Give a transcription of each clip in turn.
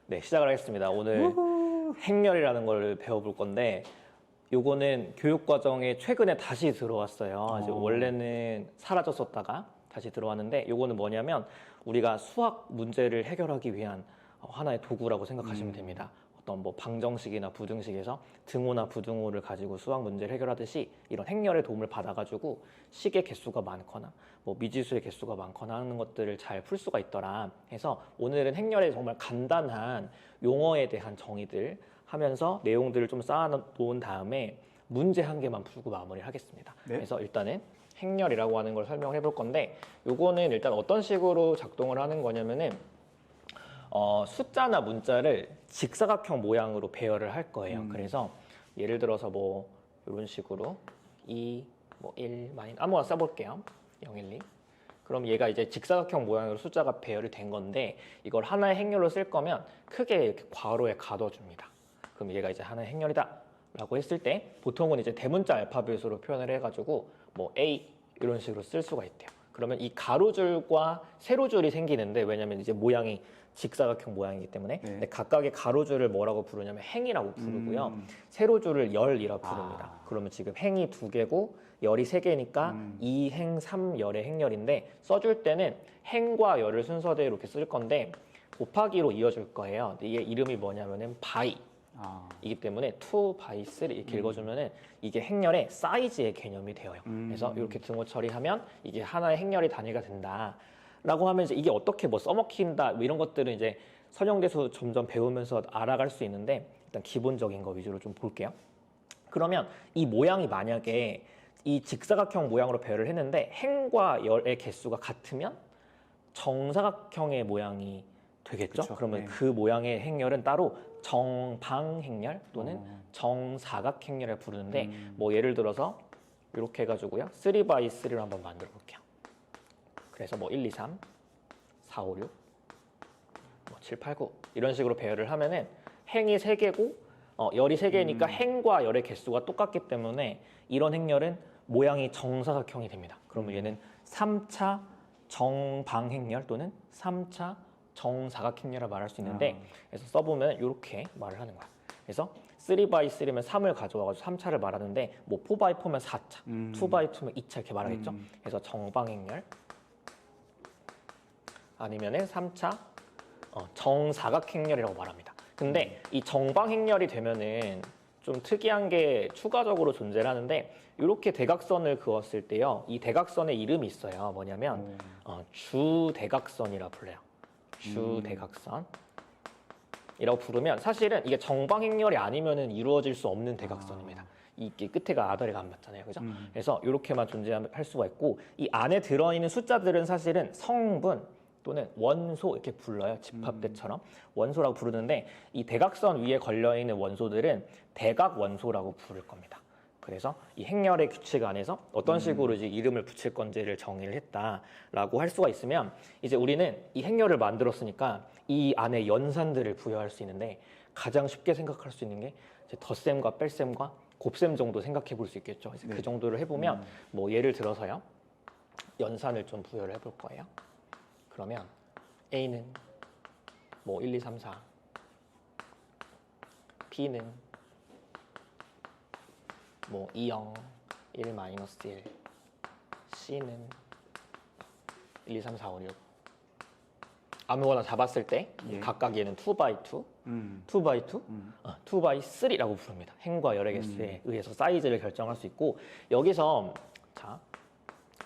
네, 시작을 하겠습니다. 오늘 행렬이라는 걸 배워볼 건데 요거는 교육과정에 최근에 다시 들어왔어요. 이제 원래는 사라졌었다가 다시 들어왔는데 요거는 뭐냐면 우리가 수학 문제를 해결하기 위한 하나의 도구라고 생각하시면 됩니다. 어떤 뭐 방정식이나 부등식에서 등호나 부등호를 가지고 수학 문제를 해결하듯이 이런 행렬의 도움을 받아가지고 식의 개수가 많거나 뭐 미지수의 개수가 많거나 하는 것들을 잘 풀 수가 있더라 해서 오늘은 행렬의 정말 간단한 용어에 대한 정의들 하면서 내용들을 좀 쌓아놓은 다음에 문제 한 개만 풀고 마무리를 하겠습니다. 네. 그래서 일단은 행렬이라고 하는 걸 설명해 볼 건데 요거는 일단 어떤 식으로 작동을 하는 거냐면은 숫자나 문자를 직사각형 모양으로 배열을 할 거예요. 그래서 예를 들어서 뭐 이런 식으로 2, 뭐 1, 아무거나 써볼게요. 0, 1, 2. 그럼 얘가 이제 직사각형 모양으로 숫자가 배열이 된 건데 이걸 하나의 행렬로 쓸 거면 크게 이렇게 괄호에 가둬줍니다. 그럼 얘가 이제 하나의 행렬이다 라고 했을 때 보통은 이제 대문자 알파벳으로 표현을 해가지고 뭐 A 이런 식으로 쓸 수가 있대요. 그러면 이 가로줄과 세로줄이 생기는데 왜냐면 이제 모양이 직사각형 모양이기 때문에 근데 각각의 가로줄을 뭐라고 부르냐면 행이라고 부르고요. 세로줄을 열이라고 부릅니다. 그러면 지금 행이 2개고 열이 3개니까 2행 3열의 행렬인데 써줄 때는 행과 열을 순서대로 이렇게 쓸 건데 곱하기로 이어줄 거예요. 근데 이게 이름이 뭐냐면은 바이 이기 때문에 2 by 3 이렇게 읽어주면은 이게 행렬의 사이즈의 개념이 되어요. 그래서 이렇게 등호 처리하면 이게 하나의 행렬의 단위가 된다. 라고 하면 이제 이게 어떻게 뭐 써먹힌다 뭐 이런 것들은 이제 선형대수 점점 배우면서 알아갈 수 있는데 일단 기본적인 거 위주로 좀 볼게요. 그러면 이 모양이 만약에 이 직사각형 모양으로 배열을 했는데 행과 열의 개수가 같으면 정사각형의 모양이 되겠죠? 그쵸, 그러면 네. 그 모양의 행렬은 따로 정방행렬 또는 정사각행렬을 부르는데 뭐 예를 들어서 이렇게 해가지고요 3x3로 한번 만들어 볼게요. 그래서 뭐 1, 2, 3, 4, 5, 6, 뭐 7, 8, 9 이런 식으로 배열을 하면은 행이 3개고 열이 3개니까 행과 열의 개수가 똑같기 때문에 이런 행렬은 모양이 정사각형이 됩니다. 그러면 얘는 3차 정방행렬 또는 3차 정사각행렬을 말할 수 있는데 그래서 써보면 이렇게 말을 하는 거야. 그래서 3x3면 3을 가져와가지고 3차를 말하는데 뭐 4x4면 4차, 2x2면 2차 이렇게 말하겠죠. 그래서 정방행렬 아니면은 3차 정사각행렬이라고 말합니다. 근데 이 정방행렬이 되면은 좀 특이한 게 추가적으로 존재를 하는데 이렇게 대각선을 그었을 때요 이 대각선의 이름이 있어요. 뭐냐면 주대각선이라 불려요. 주대각선 이라고 부르면 사실은 이게 정방행렬이 아니면은 이루어질 수 없는 대각선입니다. 이게 끝에가 아다리가 안 맞잖아요. 그죠? 그래서 이렇게만 존재할 수가 있고 이 안에 들어있는 숫자들은 사실은 성분 또는 원소 이렇게 불러요. 집합대처럼 원소라고 부르는데 이 대각선 위에 걸려있는 원소들은 대각 원소라고 부를 겁니다. 그래서 이 행렬의 규칙 안에서 어떤 식으로 이제 이름을 붙일 건지를 정의를 했다라고 할 수가 있으면 이제 우리는 이 행렬을 만들었으니까 이 안에 연산들을 부여할 수 있는데 가장 쉽게 생각할 수 있는 게 이제 덧셈과 뺄셈과 곱셈 정도 생각해 볼 수 있겠죠. 그래서 그 정도를 해보면 뭐 예를 들어서요 연산을 좀 부여를 해볼 거예요. 그러면 A는 뭐 1, 2, 3, 4 B는 뭐 2, 0, 1, 마이너스 1 C는 1, 2, 3, 4, 5, 6 아무거나 잡았을 때 각각 얘는 2x2 2x2 2x3라고 부릅니다. 행과 열의 개수에 의해서 사이즈를 결정할 수 있고 여기서 자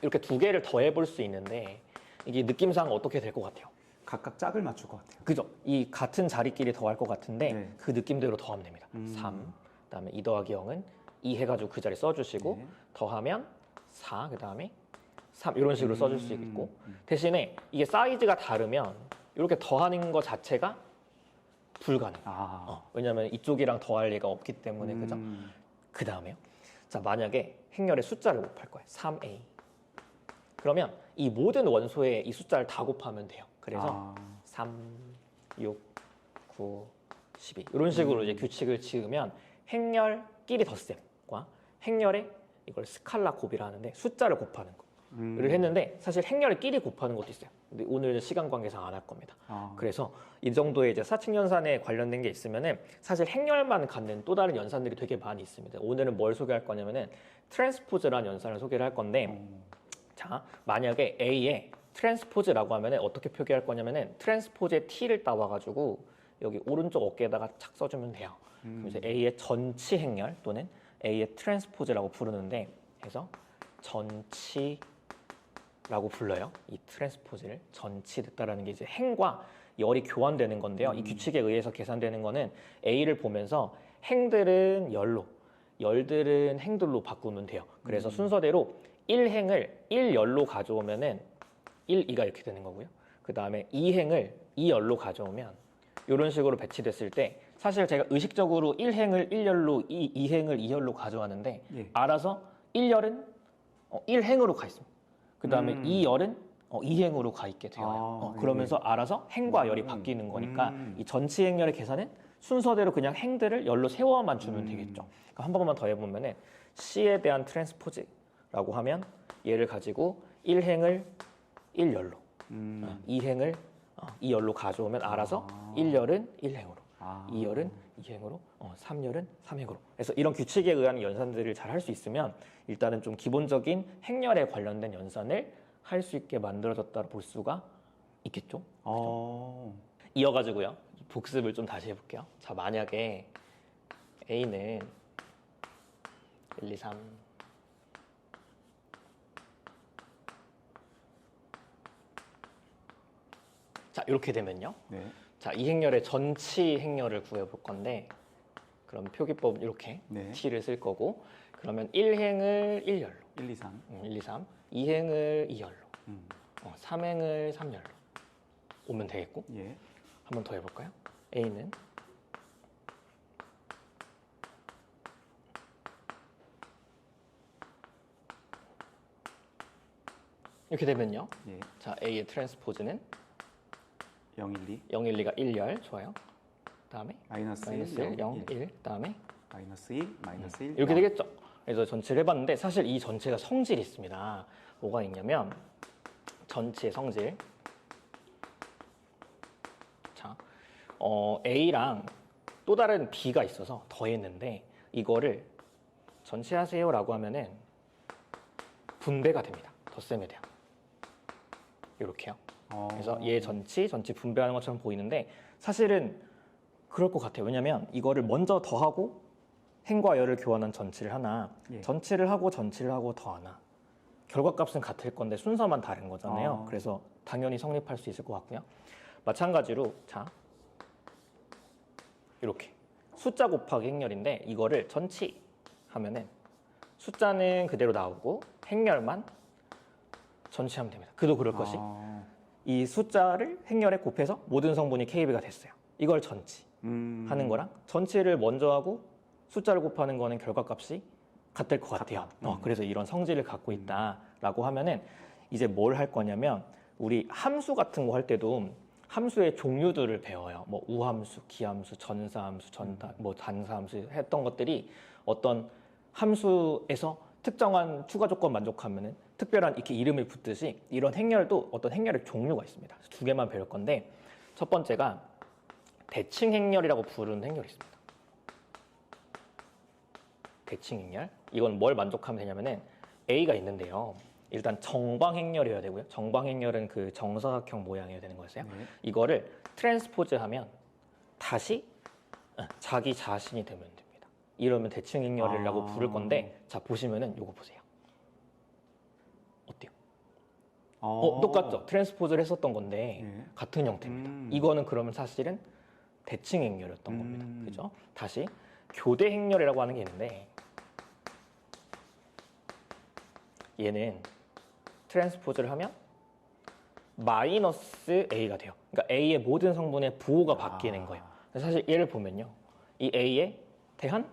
이렇게 두 개를 더해 볼 수 있는데 이게 느낌상 어떻게 될 것 같아요? 각각 짝을 맞출 것 같아요. 그죠? 이 같은 자리끼리 더할 것 같은데 네. 그 느낌대로 더하면 됩니다. 3, 그 다음에 2 더하기 0은 2 해가지고 그 자리 써주시고 더하면 4, 그 다음에 3 이런 식으로 써줄 수 있고 대신에 이게 사이즈가 다르면 이렇게 더하는 것 자체가 불가능. 왜냐하면 이쪽이랑 더할 리가 없기 때문에 그죠? 그 다음에요. 자 만약에 행렬의 숫자를 곱할 거예요. 3a 그러면 이 모든 원소에 이 숫자를 다 곱하면 돼요. 그래서 3, 6, 9, 12 이런 식으로 이제 규칙을 지으면 행렬끼리 덧셈과 행렬의 이걸 스칼라 곱이라 하는데 숫자를 곱하는 거 했는데 사실 행렬을 끼리 곱하는 것도 있어요. 근데 오늘 시간 관계상 안 할 겁니다. 그래서 이 정도의 이제 사칙 연산에 관련된 게 있으면은 사실 행렬만 갖는 또 다른 연산들이 되게 많이 있습니다. 오늘은 뭘 소개할 거냐면은 트랜스포즈라는 연산을 소개를 할 건데 자, 만약에 A에 트랜스포즈라고 하면은 어떻게 표기할 거냐면은 트랜스포즈의 T를 따와가지고 여기 오른쪽 어깨에다가 착 써주면 돼요. 그럼 이제 A의 전치 행렬 또는 A의 트랜스포즈라고 부르는데 그래서 전치라고 불러요. 이 트랜스포즈를 전치됐다라는 게 이제 행과 열이 교환되는 건데요. 이 규칙에 의해서 계산되는 거는 A를 보면서 행들은 열로, 열들은 행들로 바꾸면 돼요. 그래서 순서대로 1행을 1열로 가져오면은 1, 2가 이렇게 되는 거고요. 그 다음에 2행을 2열로 가져오면 이런 식으로 배치됐을 때 사실 제가 의식적으로 1행을 1열로 2행을 2열로 가져왔는데 예. 알아서 1열은 1행으로 가 있습니다. 그 다음에 2열은 2행으로 가 있게 되어요. 그러면서 알아서 행과 열이 바뀌는 거니까 이 전치 행렬의 계산은 순서대로 그냥 행들을 열로 세워만 주면 되겠죠. 그러니까 한 번만 더 해보면은 C에 대한 트랜스포즈라고 하면 얘를 가지고 1행을 1열로 2행을 2열로 가져오면 알아서 1열은 1행으로 2열은 2행으로 3열은 3행으로 그래서 이런 규칙에 의한 연산들을 잘 할 수 있으면 일단은 좀 기본적인 행렬에 관련된 연산을 할 수 있게 만들어졌다 볼 수가 있겠죠. 이어가지고요 복습을 좀 다시 해볼게요. 자, 만약에 A는 1, 2, 3 자, 이렇게 되면요. 네. 자, 이 행렬의 전치 행렬을 구해볼 건데 그럼 표기법 이렇게 네. T를 쓸 거고 그러면 1행을 1열로 1, 2, 3. 1, 2, 3 2행을 2열로 3행을 3열로 오면 되겠고 예. 한 번 더 해볼까요? A는 이렇게 되면요. 예. 자, A의 트랜스포즈는 0, 1, 2. 0, 1, 2가 1열 좋아요. 다음에 마이너스 마이너스 1, 0, 1 다음에 마이너스 2, 마이너스 1. 이렇게 되겠죠. 그래서 전치를 해봤는데 사실 이 전체가 성질이 있습니다. 뭐가 있냐면 전치의 성질. 자, A랑 또 다른 B가 있어서 더했는데 이거를 전치하세요라고 하면은 분배가 됩니다. 덧셈에 대한. 이렇게요. 그래서 얘 전치 분배하는 것처럼 보이는데 사실은 그럴 것 같아요. 왜냐면 이거를 먼저 더하고 행과 열을 교환한 전치를 하나 예. 전치를 하고 전치를 하고 더하나 결과값은 같을 건데 순서만 다른 거잖아요. 그래서 당연히 성립할 수 있을 것 같고요. 마찬가지로 자 이렇게 숫자 곱하기 행렬인데 이거를 전치 하면은 숫자는 그대로 나오고 행렬만 전치하면 됩니다. 그도 그럴 것이 이 숫자를 행렬에 곱해서 모든 성분이 KB가 됐어요. 이걸 전치 하는 거랑 전치를 먼저 하고 숫자를 곱하는 거는 결과값이 같을 것 같아요. 그래서 이런 성질을 갖고 있다라고 하면은 이제 뭘 할 거냐면 우리 함수 같은 거 할 때도 함수의 종류들을 배워요. 뭐 우함수, 기함수, 전사함수, 뭐 단사함수 했던 것들이 어떤 함수에서 특정한 추가 조건 만족하면은 특별한 이렇게 이름을 붙듯이 이런 행렬도 어떤 행렬의 종류가 있습니다. 두 개만 배울 건데 첫 번째가 대칭 행렬이라고 부르는 행렬이 있습니다. 대칭 행렬. 이건 뭘 만족하면 되냐면은 A가 있는데요. 일단 정방 행렬이어야 되고요. 정방 행렬은 그 정사각형 모양이어야 되는 거였어요. 네. 이거를 트랜스포즈하면 다시 자기 자신이 되면 됩니다. 이러면 대칭 행렬이라고 부를 건데 자 보시면은 요거 보세요. 어때요? 똑같죠? 트랜스포즈를 했었던 건데 예. 같은 형태입니다. 이거는 그러면 사실은 대칭 행렬이었던 겁니다. 그죠? 다시 교대 행렬이라고 하는 게 있는데 얘는 트랜스포즈를 하면 마이너스 A가 돼요. 그러니까 A의 모든 성분의 부호가 바뀌는 거예요. 사실 얘를 보면요. 이 A에 대한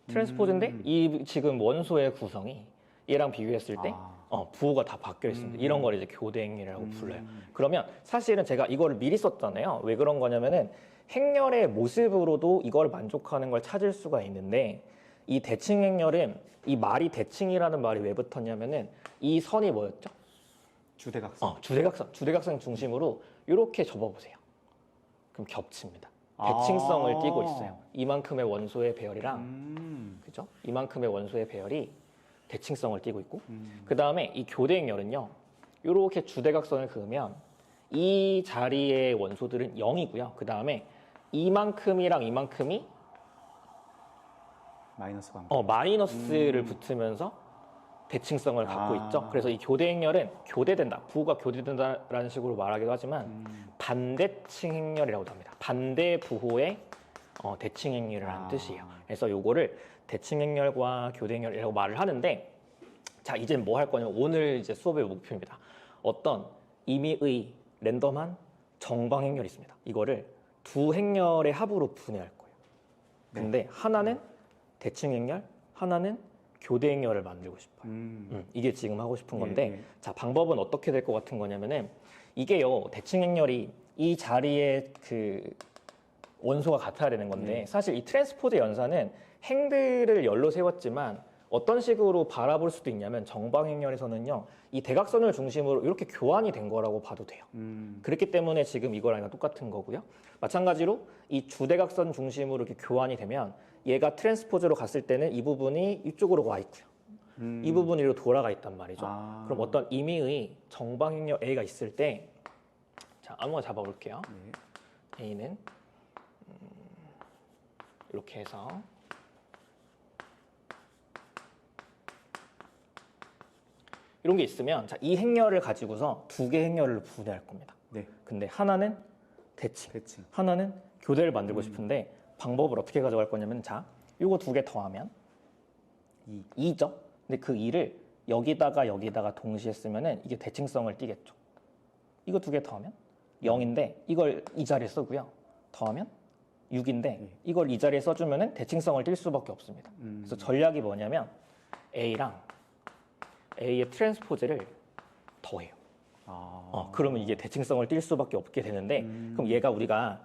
트랜스포즈인데 이 지금 원소의 구성이 얘랑 비교했을 때 부호가 다 바뀌어 있습니다. 이런 걸 이제 교대 행렬이라고 불러요. 그러면 사실은 제가 이거를 미리 썼잖아요. 왜 그런 거냐면은 행렬의 모습으로도 이걸 만족하는 걸 찾을 수가 있는데 이 대칭 행렬은 이 말이 대칭이라는 말이 왜 붙었냐면은 이 선이 뭐였죠? 주대각선. 주대각선 중심으로 이렇게 접어보세요. 그럼 겹칩니다. 대칭성을 띠고 있어요. 이만큼의 원소의 배열이랑 그죠? 이만큼의 원소의 배열이 대칭성을 띠고 있고 그 다음에 이 교대 행렬은요. 이렇게 주대각선을 그으면 이 자리의 원소들은 0이고요. 그 다음에 이만큼이랑 이만큼이 마이너스 관계. 마이너스를 붙으면서 대칭성을 갖고 있죠. 그래서 이 교대 행렬은 교대된다, 부호가 교대된다라는 식으로 말하기도 하지만 반대칭 행렬이라고도 합니다. 반대 부호의 대칭 행렬이라는 뜻이에요. 그래서 요거를 대칭 행렬과 교대 행렬이라고 말을 하는데, 자 이제 뭐 할 거냐면 오늘 이제 수업의 목표입니다. 어떤 임의의 랜덤한 정방 행렬이 있습니다. 이거를 두 행렬의 합으로 분해할 거예요. 근데 하나는 대칭 행렬, 하나는 교대 행렬을 만들고 싶어요. 이게 지금 하고 싶은 건데, 자 방법은 어떻게 될 것 같은 거냐면은 이게요 대칭 행렬이 이 자리에 그 원소가 같아야 되는 건데 사실 이 트랜스포즈 연산은 행들을 열로 세웠지만 어떤 식으로 바라볼 수도 있냐면 정방 행렬에서는요 이 대각선을 중심으로 이렇게 교환이 된 거라고 봐도 돼요. 그렇기 때문에 지금 이거랑 똑같은 거고요. 마찬가지로 이 주대각선 중심으로 이렇게 교환이 되면 얘가 트랜스포즈로 갔을 때는 이 부분이 이쪽으로 와 있고요. 이 부분이 이로 돌아가 있단 말이죠. 그럼 어떤 임의의 정방 행렬 A가 있을 때, 자 아무거나 잡아볼게요. A는 이렇게 해서 이런 게 있으면, 자, 이 행렬을 가지고서 두 개의 행렬을 분해할 겁니다. 근데 하나는 대칭, 하나는 교대를 만들고 싶은데 방법을 어떻게 가져갈 거냐면, 자, 이거 두 개 더하면 2죠. 근데 그 2를 여기다가 동시에 쓰면은 이게 대칭성을 띠겠죠. 이거 두 개 더하면 0인데 이걸 이 자리에 쓰고요. 더하면 6인데 이걸 이 자리에 써주면은 대칭성을 띌 수밖에 없습니다. 그래서 전략이 뭐냐면 A랑 A의 트랜스포즈를 더해요. 그러면 이게 대칭성을 띌 수밖에 없게 되는데, 그럼 얘가 우리가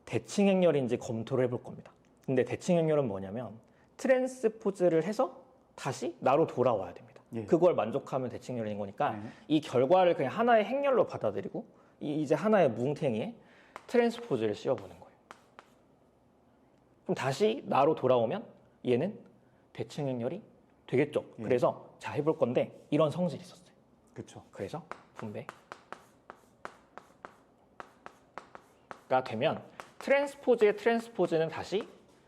대칭 행렬인지 검토를 해볼 겁니다. 근데 대칭 행렬은 뭐냐면 트랜스포즈를 해서 다시 나로 돌아와야 됩니다. 그걸 만족하면 대칭 행렬인 거니까 이 결과를 그냥 하나의 행렬로 받아들이고 이제 하나의 뭉탱이에 트랜스포즈를 씌워보는 거예요. 그럼 다시 나로 돌아오면 얘는 대칭 행렬이 되겠죠. 그래서 자 해볼 건데 이런 성질이 있었어요. 그렇죠. 그래서 분배가 되면 트랜스포즈의 트랜스포즈는 다시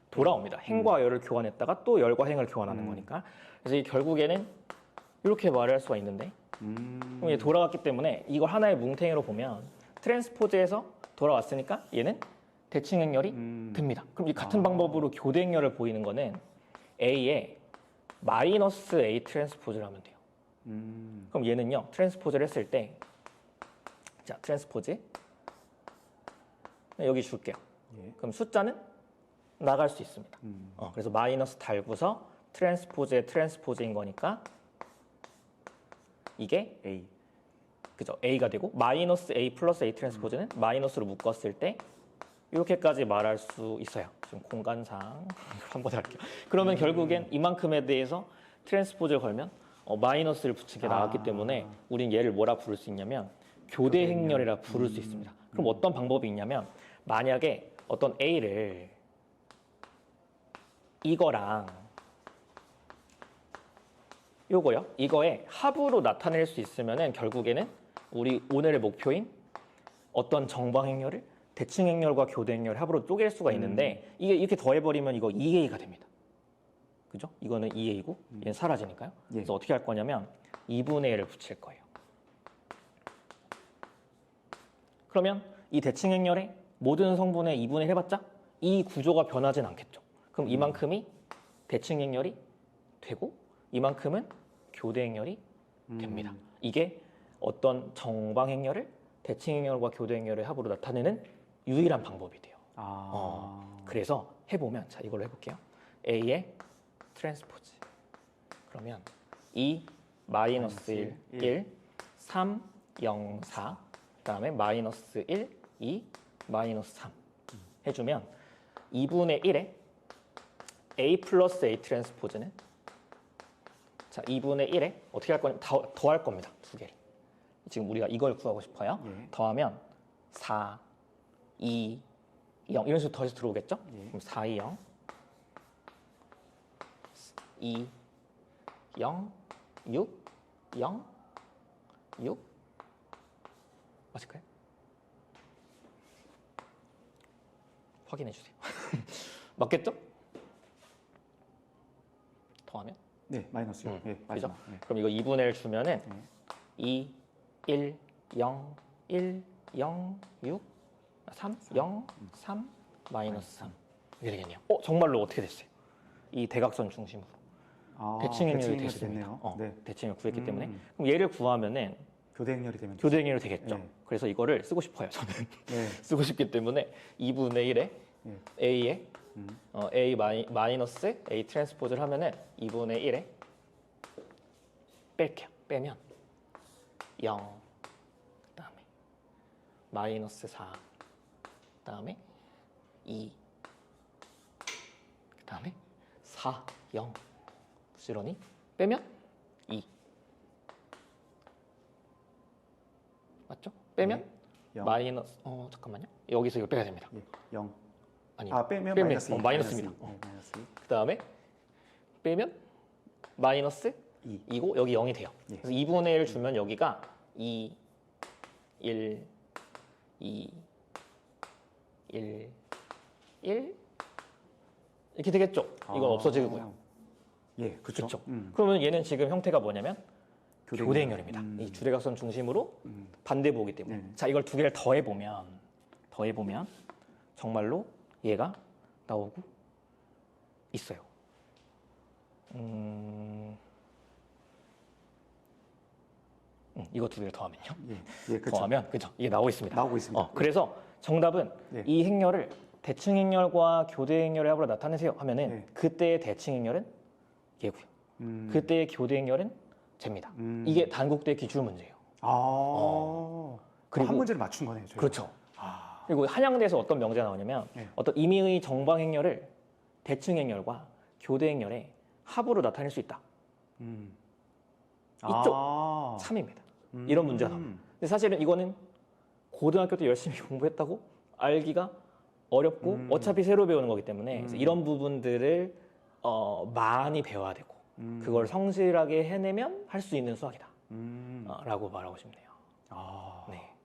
돌아옵니다. 행과 열을 교환했다가 또 열과 행을 교환하는 거니까. 그래서 결국에는 이렇게 말할 수가 있는데, 그럼 얘 돌아왔기 때문에 이걸 하나의 뭉탱이로 보면 트랜스포즈에서 돌아왔으니까 얘는 대칭 행렬이 됩니다. 그럼 이 같은 방법으로 교대 행렬을 보이는 거는 A에 마이너스 A 트랜스포즈를 하면 돼요. 그럼 얘는요 트랜스포즈를 했을 때, 자 트랜스포즈 여기 줄게요. 그럼 숫자는 나갈 수 있습니다. 그래서 마이너스 달고서 트랜스포즈의 트랜스포즈인 거니까 이게 A. 그죠? A가 되고, 마이너스 A 플러스 A 트랜스포즈는 마이너스로 묶었을 때 이렇게까지 말할 수 있어요. 지금 공간상 한번 할게요. 그러면 결국엔 이만큼에 대해서 트랜스포즈를 걸면 마이너스를 붙인 게 나왔기 때문에 우린 얘를 뭐라 부를 수 있냐면 교대 행렬이라 부를 수 있습니다. 그럼 어떤 방법이 있냐면, 만약에 어떤 A를 이거랑 요거요, 이거의 합으로 나타낼 수 있으면은 결국에는 우리 오늘의 목표인 어떤 정방 행렬을 대칭 행렬과 교대 행렬 합으로 쪼갤 수가 있는데, 이게 이렇게 더해버리면 이거 2A가 됩니다. 그죠? 이거는 2A고 얘는 사라지니까요. 그래서 어떻게 할 거냐면 2분의 1을 붙일 거예요. 그러면 이 대칭 행렬의 모든 성분의 2분의 1 해봤자 이 구조가 변하진 않겠죠. 그럼 이만큼이 대칭 행렬이 되고 이만큼은 교대 행렬이 됩니다. 이게 어떤 정방 행렬을 대칭 행렬과 교대 행렬의 합으로 나타내는 유일한 방법이 돼요. 그래서 해보면, 자 이걸로 해볼게요. A의 트랜스포즈, 그러면 2 마이너스 1 3 0 4 그다음에 마이너스 1 2 마이너스 3 해주면 2분의 1에 A 플러스 A 트랜스포즈는 자 2분의 1에 어떻게 할 거냐면 더할 겁니다. 두 개를. 지금 우리가 이걸 구하고 싶어요. 예. 더하면 4, 2, 0 이런 식으로 더해서 들어오겠죠? 예. 그럼 4, 2, 0, 2, 0, 6, 0, 6 맞을까요? 확인해 주세요. 맞겠죠? 더하면? 네, 마이너스요. 예, 그죠? 마지막. 예. 그럼 이거 2분의 1 주면은 2, 1, 0, 1, 0, 6, 3, 0, 3, 마이너스 3 이렇게 되겠네요. 정말로 어떻게 됐어요? 이 대각선 중심으로 아, 대칭행렬이 대칭행렬이 됐습니다. 됐네요. 네. 대칭을 구했기 음. 때문에 그럼 얘를 구하면은 교대행렬이 되면 교대행렬이 되겠죠. 네. 그래서 이거를 쓰고 싶어요. 저는 네. 쓰고 싶기 때문에 2분의 1에 예. A에 음. A 마이너스 A 트랜스포즈를 하면은 2분의 1에 뺄게요. 빼면 0 그다음에 마이너스 4 그다음에 2 그다음에 4 0 부지런히 빼면 2 맞죠? 빼면 영. 마이너스 잠깐만요. 여기서 이거 빼야 됩니다. 예. 0. 아니 아, 빼면 빼면, 마이너스 2. 마이너스입니다. 네, 마이너스 2. 그다음에 빼면 마이너스 2. 2고 여기 0이 돼요. 예. 그래서 2분의 1 주면 여기가 2, 1, 2, 1, 1 이렇게 되겠죠. 이건 없어지고요. 예, 그렇죠. 그렇죠. 그러면 얘는 지금 형태가 뭐냐면 교대행렬입니다. 음. 이 주대각선 중심으로 음. 반대보기 때문에. 네. 자, 이걸 두 개를 더해보면 정말로 얘가 나오고 있어요. 이거 두 개를 더하면요. 예, 예, 그렇죠. 더하면 그죠? 이게 나오고 있습니다. 나오고 있습니다. 그래서 정답은 네. 이 행렬을 대칭행렬과 교대행렬의 합으로 나타내세요 하면은 네. 그때의 대칭행렬은 얘고요. 그때의 교대행렬은 쟤입니다. 이게 단국대 기출 문제예요. 아. 그리고- 한 문제를 맞춘 거네요. 저희가. 그렇죠. 아. 그리고 한양대에서 어떤 명제가 나오냐면 네. 어떤 임의의 정방행렬을 대칭행렬과 교대행렬의 합으로 나타낼 수 있다. 이쪽. 아. 3입니다. 이런 문제가 나옵니다. 근데 사실은 이거는 고등학교 때 열심히 공부했다고 알기가 어렵고 어차피 새로 배우는 거기 때문에 그래서 이런 부분들을 많이 배워야 되고 그걸 성실하게 해내면 할 수 있는 수학이다. 라고 말하고 싶네요. 아. 네.